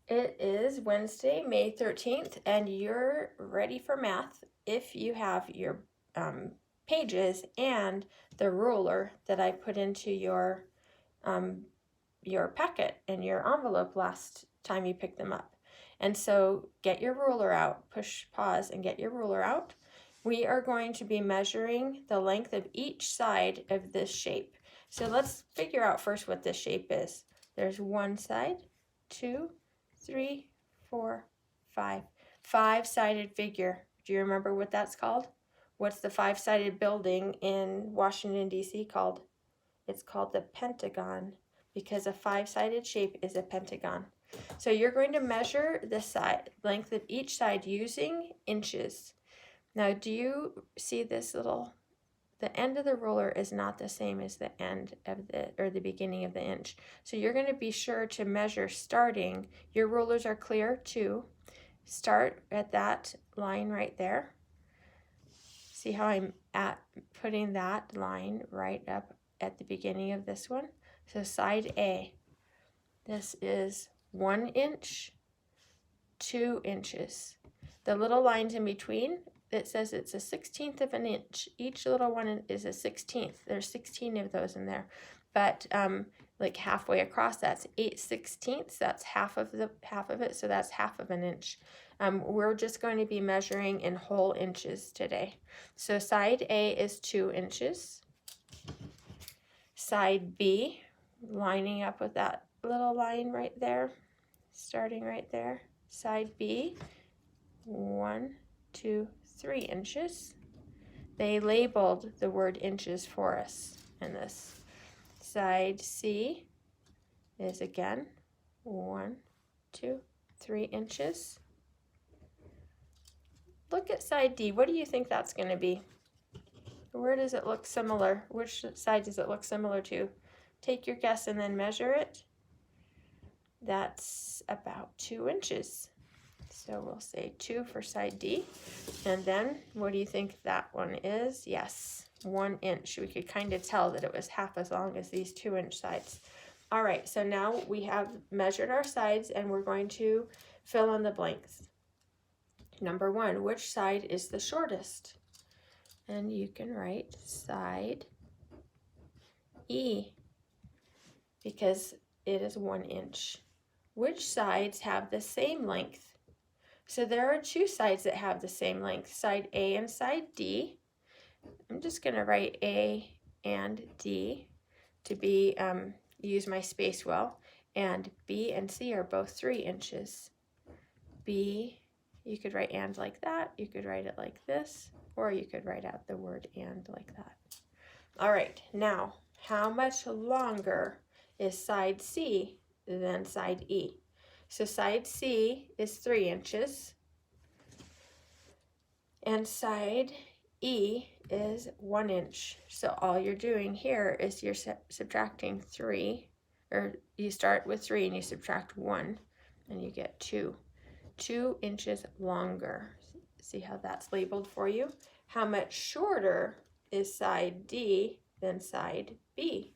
It is Wednesday, May 13th, and you're ready for math if you have your pages and the ruler that I put into your packet and your envelope last time you picked them up. And so get your ruler out, push pause and get your ruler out. We are going to be measuring the length of each side of this shape. So let's figure out first what this shape is. There's one side, 2, 3, 4, 5. Five-sided figure. Do you remember what that's called? What's the five-sided building in Washington, D.C. called? It's called the Pentagon, because a five-sided shape is a pentagon. So you're going to measure the length of each side using inches. Now, do you see this the end of the ruler is not the same as the end of the beginning of the inch. So you're going to be sure to measure starting. Your rulers are clear too. Start at that line right there. See how I'm putting that line right up at the beginning of this one? So side A, this is 1 inch, 2 inches. The little lines in between, it says it's a 1/16 of an inch. Each little one is a 1/16. There's 16 of those in there. But like halfway across, that's 8/16. That's half of it, so that's half of an inch. We're just going to be measuring in whole inches today. So side A is 2 inches. Side B, lining up with that little line right there, starting right there. Side B, 1, 2, 3 inches. They labeled the word inches for us in this. Side C is again 1, 2, 3 inches. Look at side D. What do you think that's going to be? Where does it look similar? Which side does it look similar to? Take your guess and then measure it. That's about 2 inches. So we'll say 2 for side D. And then what do you think that one is? Yes, 1 inch. We could kind of tell that it was half as long as these 2-inch sides. All right, so now we have measured our sides and we're going to fill in the blanks. Number 1, which side is the shortest? And you can write side E because it is 1 inch. Which sides have the same length? So there are 2 sides that have the same length, side A and side D. I'm just going to write A and D to be use my space well. And B and C are both 3 inches. B, you could write and like that, you could write it like this, or you could write out the word and like that. All right, now, how much longer is side C than side E? So side C is 3 inches, and side E is 1 inch. So all you're doing here is you're subtracting 3, or you start with 3 and you subtract 1, and you get 2. 2 inches longer. See how that's labeled for you? How much shorter is side D than side B?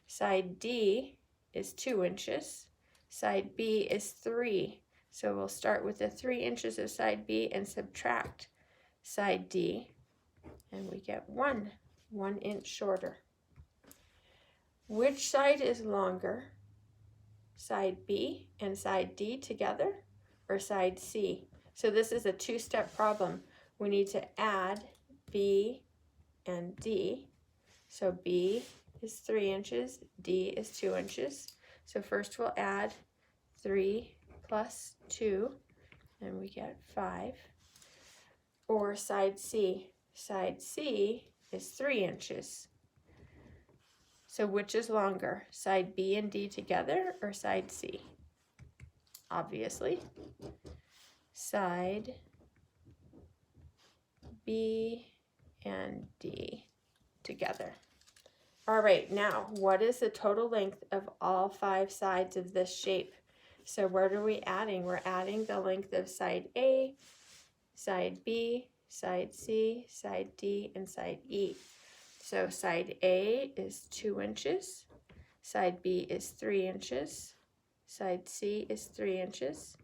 Side D is 2 inches. Side B is 3. So we'll start with the 3 inches of side B and subtract side D, and we get 1 inch shorter. Which side is longer? Side B and side D together, or side C? So this is a 2-step problem. We need to add B and D. So B is 3 inches, D is 2 inches. So first we'll add 3 plus 2, and we get 5. Or side C. Side C is 3 inches. So which is longer, side B and D together or side C? Obviously, side B and D together. All right, now what is the total length of all 5 sides of this shape? So what are we adding? We're adding the length of side A, side B, side C, side D, and side E. So side A is 2 inches, side B is 3 inches, side C is 3 inches,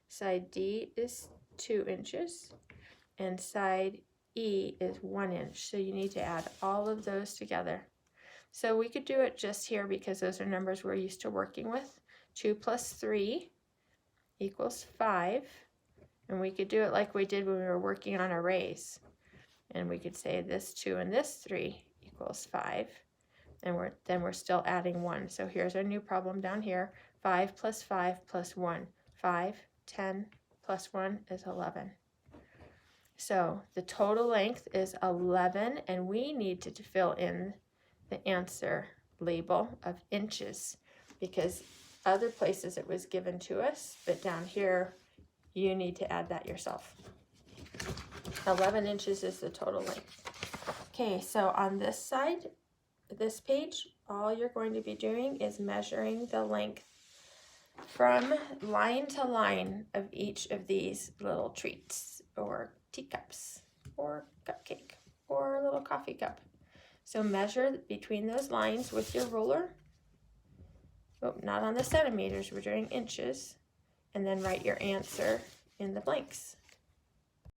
side D is 2 inches, and side E is 1 inch. So you need to add all of those together. So we could do it just here because those are numbers we're used to working with. 2 plus 3 equals 5. And we could do it like we did when we were working on arrays. And we could say this 2 and this 3 equals 5. And we're still adding 1. So here's our new problem down here. 5 plus 5 plus 1. 5, 10 plus 1 is 11. So the total length is 11, and we need to fill in the answer label of inches because other places it was given to us, but down here you need to add that yourself. 11 inches is the total length. Okay, so on this side, this page, all you're going to be doing is measuring the length from line to line of each of these little treats or teacups or cupcake or little coffee cup. So measure between those lines with your ruler. Oh, not on the centimeters, we're doing inches. And then write your answer in the blanks.